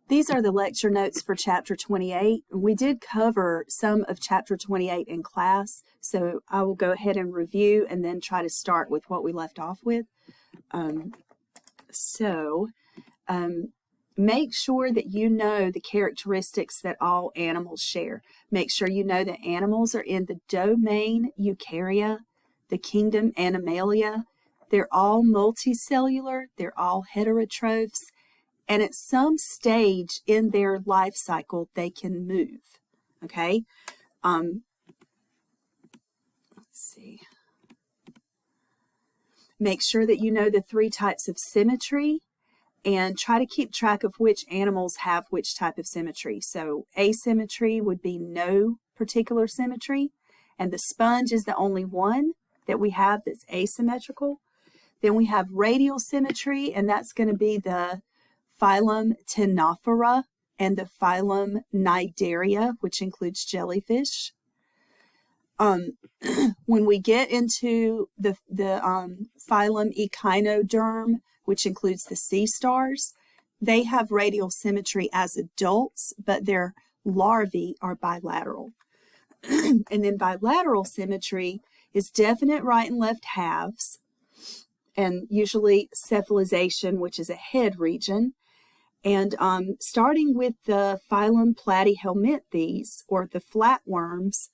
These are the lecture notes for Chapter 28. We did cover some of Chapter 28 in class, so I will go ahead and review and then try to start with what we left off with. Make sure that you know the characteristics that all animals share. Make sure you know that animals are in the domain Eukarya, the kingdom Animalia. They're all multicellular, they're all heterotrophs, and at some stage in their life cycle, they can move, okay? Let's see. Make sure that you know the 3 types of symmetry and try to keep track of which animals have which type of symmetry. So asymmetry would be no particular symmetry, and the sponge is the only one that we have that's asymmetrical. Then we have radial symmetry, and that's going to be the phylum Ctenophora and the phylum Cnidaria, which includes jellyfish. When we get into the phylum Echinoderm, which includes the sea stars, they have radial symmetry as adults, but their larvae are bilateral. And then bilateral symmetry is definite right and left halves, and usually cephalization, which is a head region. And starting with the phylum Platyhelminthes, or the flatworms,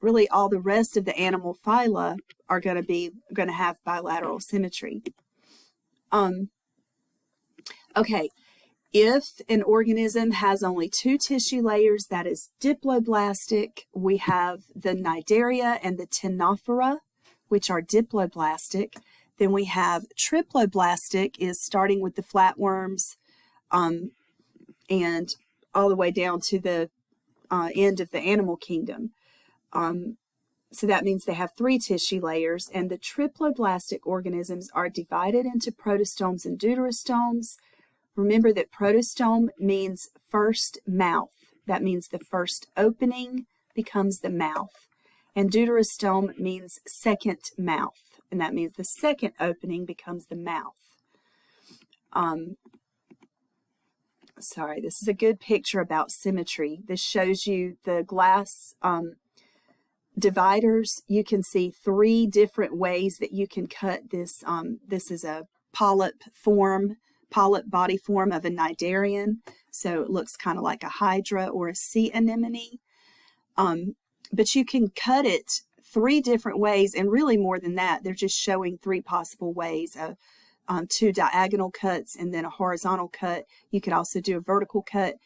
really all the rest of the animal phyla are going to have bilateral symmetry. Okay, if an organism has only 2 tissue layers, that is diploblastic. We have the Cnidaria and the Ctenophora, which are diploblastic. Then we have triploblastic, is starting with the flatworms and all the way down to the end of the animal kingdom. So that means they have 3 tissue layers, and the triploblastic organisms are divided into protostomes and deuterostomes. Remember that protostome means first mouth. That means the first opening becomes the mouth. And deuterostome means second mouth, and that means the second opening becomes the mouth. Sorry, this is a good picture about symmetry. This shows you the glass dividers. You can see 3 different ways that you can cut this. This is a polyp body form of a cnidarian, so it looks kind of like a hydra or a sea anemone. But you can cut it 3 different ways, and really more than that. They're just showing 3 possible ways of 2 diagonal cuts and then a horizontal cut. You could also do a vertical cut.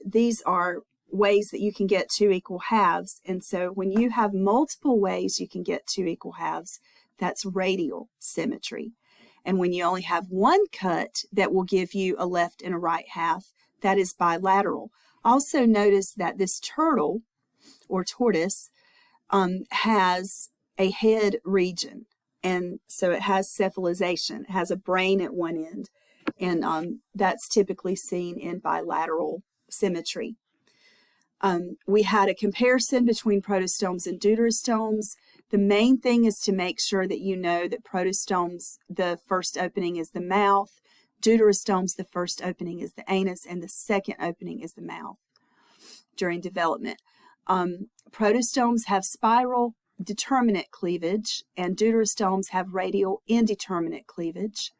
These are ways that you can get 2 equal halves, and so when you have multiple ways you can get 2 equal halves, that's radial symmetry. And when you only have 1 cut that will give you a left and a right half, that is bilateral. Also notice that this turtle or tortoise has a head region, and so it has cephalization. It has a brain at one end, and that's typically seen in bilateral symmetry. We had a comparison between protostomes and deuterostomes. The main thing is to make sure that you know that protostomes, the first opening is the mouth. Deuterostomes, the first opening is the anus, and the second opening is the mouth during development. Protostomes have spiral determinate cleavage, and deuterostomes have radial indeterminate cleavage.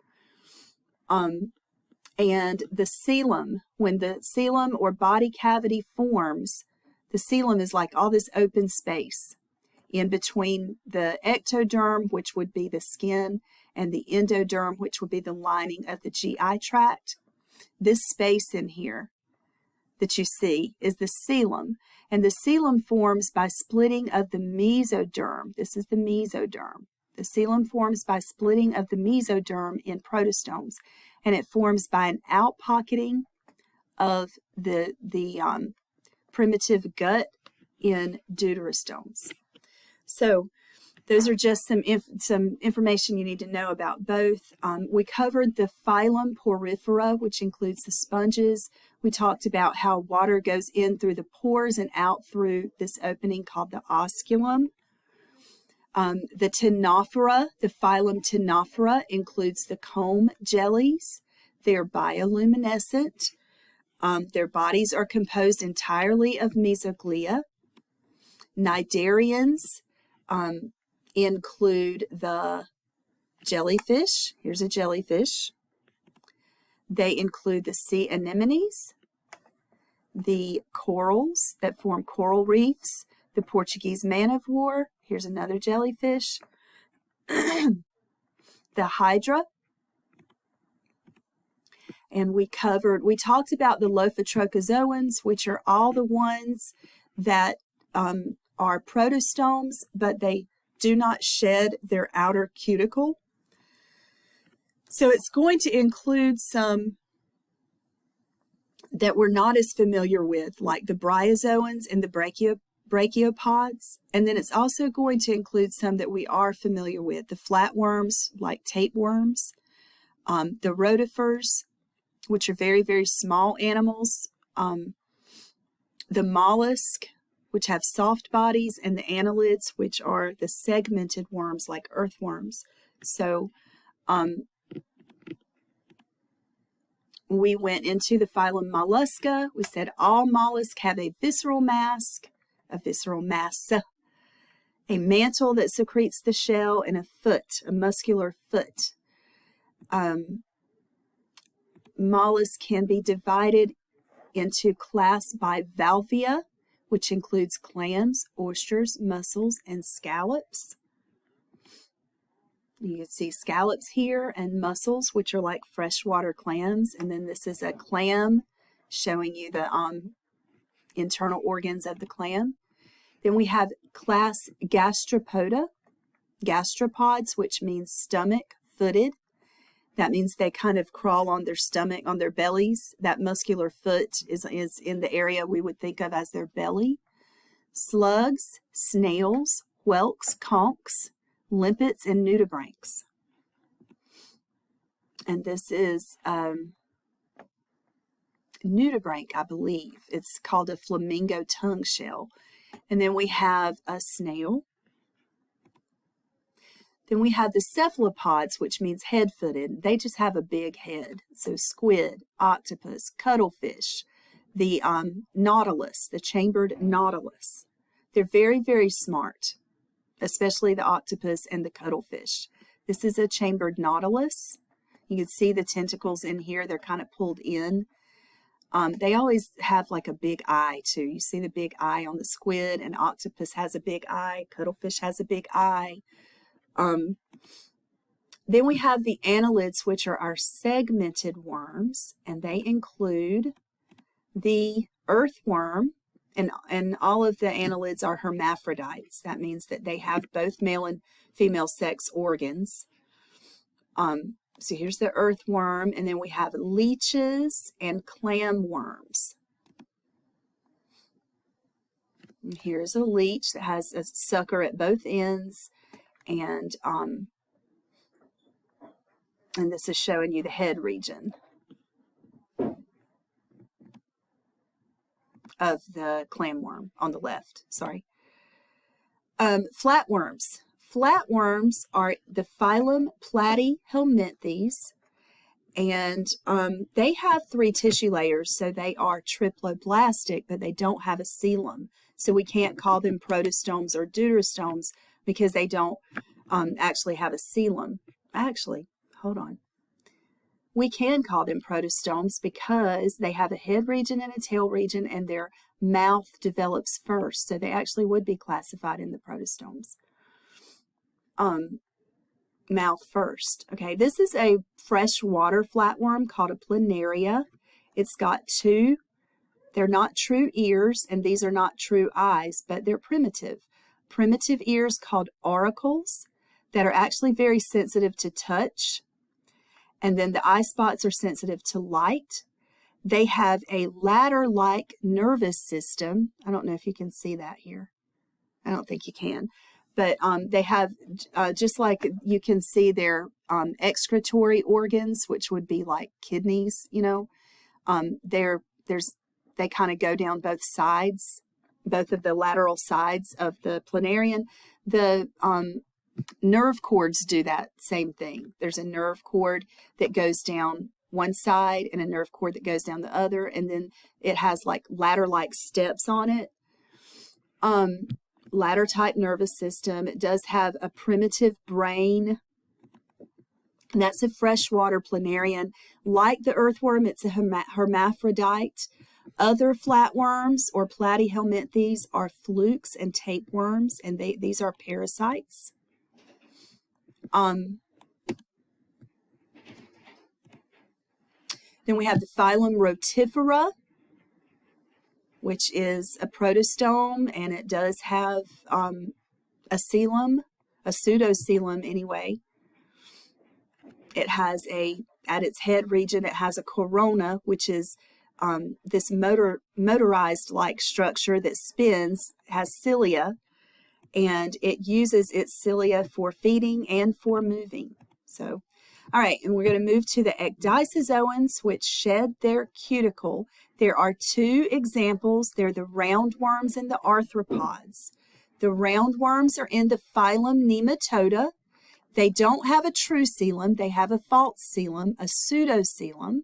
And the coelom, when the coelom or body cavity forms, the coelom is like all this open space in between the ectoderm, which would be the skin, and the endoderm, which would be the lining of the GI tract. This space in here that you see is the coelom, and the coelom forms by splitting of the mesoderm. This is the mesoderm. The coelom forms by splitting of the mesoderm in protostomes, and it forms by an outpocketing of the primitive gut in deuterostomes. So those are just some information you need to know about both. We covered the phylum Porifera, which includes the sponges. We talked about how water goes in through the pores and out through this opening called the osculum. The Ctenophora, the phylum Ctenophora, includes the comb jellies. They're bioluminescent. Their bodies are composed entirely of mesoglia. Cnidarians include the jellyfish. Here's a jellyfish. They include the sea anemones, the corals that form coral reefs, the Portuguese man-of-war. Here's another jellyfish. The hydra. And we talked about the Lophotrochozoans, which are all the ones that are protostomes, but they do not shed their outer cuticle. So it's going to include some that we're not as familiar with, like the bryozoans and the brachiopods. And then it's also going to include some that we are familiar with, the flatworms, like tapeworms, the rotifers, which are very, very small animals, the mollusk, which have soft bodies, and the annelids, which are the segmented worms like earthworms. So we went into the phylum Mollusca. We said all mollusks have a visceral mass, a mantle that secretes the shell, and a muscular foot. Mollusks can be divided into class Bivalvia, which includes clams, oysters, mussels, and scallops. You can see scallops here and mussels, which are like freshwater clams. And then this is a clam showing you the internal organs of the clam. Then we have class Gastropoda, gastropods, which means stomach, footed. That means they kind of crawl on their stomach, on their bellies. That muscular foot is in the area we would think of as their belly. Slugs, snails, whelks, conchs, limpets, and nudibranchs. And this is nudibranch, I believe. It's called a flamingo tongue shell. And then we have a snail. Then we have the cephalopods, which means head-footed. They just have a big head. So squid, octopus, cuttlefish, the nautilus, the chambered nautilus. They're very, very smart, especially the octopus and the cuttlefish. This is a chambered nautilus. You can see the tentacles in here. They're kind of pulled in. They always have like a big eye too. You see the big eye on the squid, and octopus has a big eye. Cuttlefish has a big eye. Then we have the annelids, which are our segmented worms, and they include the earthworm, and all of the annelids are hermaphrodites. That means that they have both male and female sex organs. So here's the earthworm, and then we have leeches and clam worms. And here's a leech that has a sucker at both ends, and this is showing you the head region of the clamworm on the left. Sorry. Flatworms. Flatworms are the phylum Platyhelminthes, and they have 3 tissue layers, so they are triploblastic, but they don't have a coelom. So we can't call them protostomes or deuterostomes because they don't actually have a coelom. Actually, hold on. We can call them protostomes because they have a head region and a tail region, and their mouth develops first. So they actually would be classified in the protostomes. Mouth first. Okay, this is a freshwater flatworm called a planaria. It's got 2. They're not true ears, and these are not true eyes, but they're primitive. Primitive ears called auricles that are actually very sensitive to touch. And then the eye spots are sensitive to light. They have a ladder-like nervous system. I don't know if you can see that here. I don't think you can. But they have, just like you can see their excretory organs, which would be like kidneys, you know. They kind of go down both sides, both of the lateral sides of the planarian. The nerve cords do that same thing. There's a nerve cord that goes down one side and a nerve cord that goes down the other, and then it has like ladder-like steps on it. Ladder type nervous system. It does have a primitive brain, and that's a freshwater planarian. Like the earthworm, it's a hermaphrodite. Other flatworms or platyhelminthes are flukes and tapeworms, and these are parasites. Then we have the phylum Rotifera, which is a protostome, and it does have a coelom, a pseudocoelom anyway. It has at its head region, it has a corona, which is this motorized like structure that spins, has cilia, and it uses its cilia for feeding and for moving. So, all right, and we're going to move to the ecdysozoans, which shed their cuticle. There are two examples. They're the roundworms and the arthropods. The roundworms are in the phylum Nematoda. They don't have a true coelom. They have a false coelom, a pseudocoelom,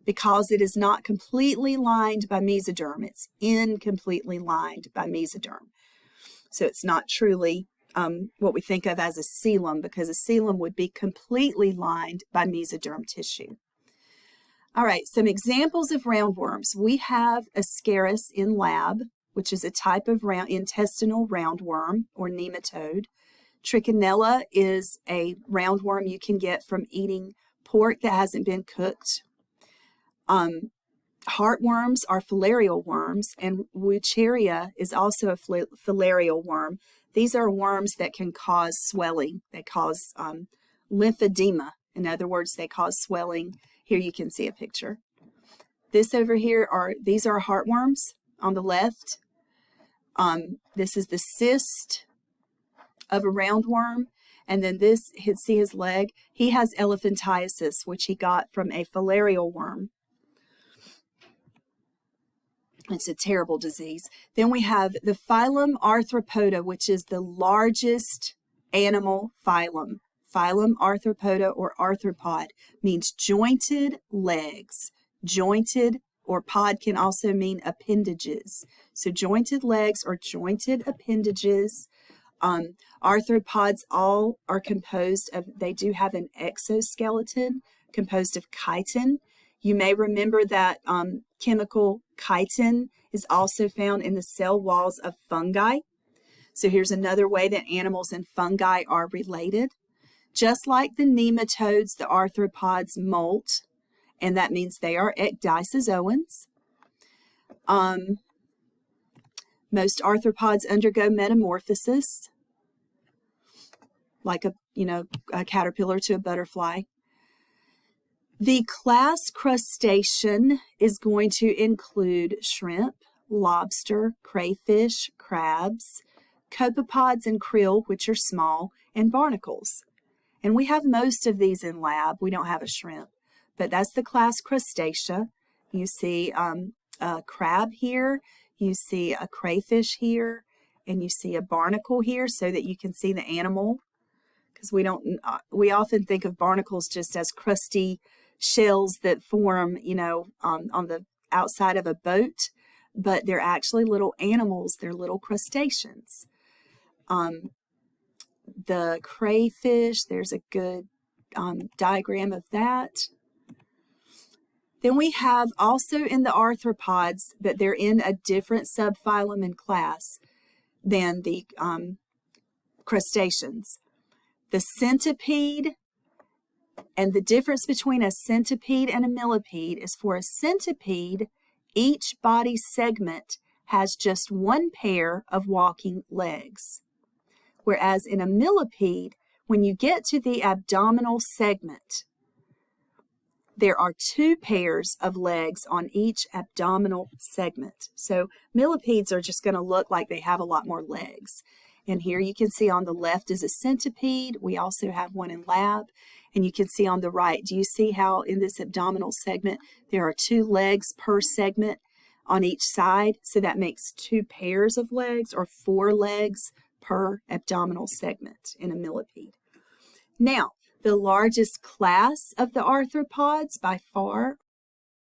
because it is not completely lined by mesoderm. It's incompletely lined by mesoderm. So it's not truly what we think of as a coelom, because a coelom would be completely lined by mesoderm tissue. All right, some examples of roundworms. We have Ascaris in lab, which is a type of intestinal roundworm or nematode. Trichinella is a roundworm you can get from eating pork that hasn't been cooked. Heartworms are filarial worms, and Wucheria is also a filarial worm. These are worms that can cause swelling. They cause lymphedema. In other words, they cause swelling. Here you can see a picture. This over here these are heartworms on the left. This is the cyst of a roundworm. And then this, see his leg? He has elephantiasis, which he got from a filarial worm. It's a terrible disease. Then we have the phylum Arthropoda, which is the largest animal phylum. Phylum Arthropoda or arthropod means jointed legs. Jointed or pod can also mean appendages. So jointed legs or jointed appendages. Arthropods all are composed of, they do have an exoskeleton composed of chitin. You may remember that chemical chitin is also found in the cell walls of fungi. So here's another way that animals and fungi are related. Just like the nematodes, the arthropods molt, and that means they are ecdysozoans. Most arthropods undergo metamorphosis, like a caterpillar to a butterfly. The class crustacean is going to include shrimp, lobster, crayfish, crabs, copepods and krill, which are small, and barnacles. And we have most of these in lab. We don't have a shrimp, but that's the class Crustacea. You see a crab here, you see a crayfish here, and you see a barnacle here so that you can see the animal. Because we often think of barnacles just as crusty shells that form, on the outside of a boat, but they're actually little animals. They're little crustaceans. The crayfish, there's a good diagram of that. Then we have also in the arthropods, but they're in a different subphylum and class than the crustaceans. The centipede, and the difference between a centipede and a millipede is for a centipede, each body segment has just one pair of walking legs. Whereas in a millipede, when you get to the abdominal segment, there are two pairs of legs on each abdominal segment. So millipedes are just going to look like they have a lot more legs. And here you can see on the left is a centipede. We also have one in lab. And you can see on the right, do you see how in this abdominal segment, there are two legs per segment on each side? So that makes two pairs of legs or four legs per abdominal segment in a millipede. Now, the largest class of the arthropods by far.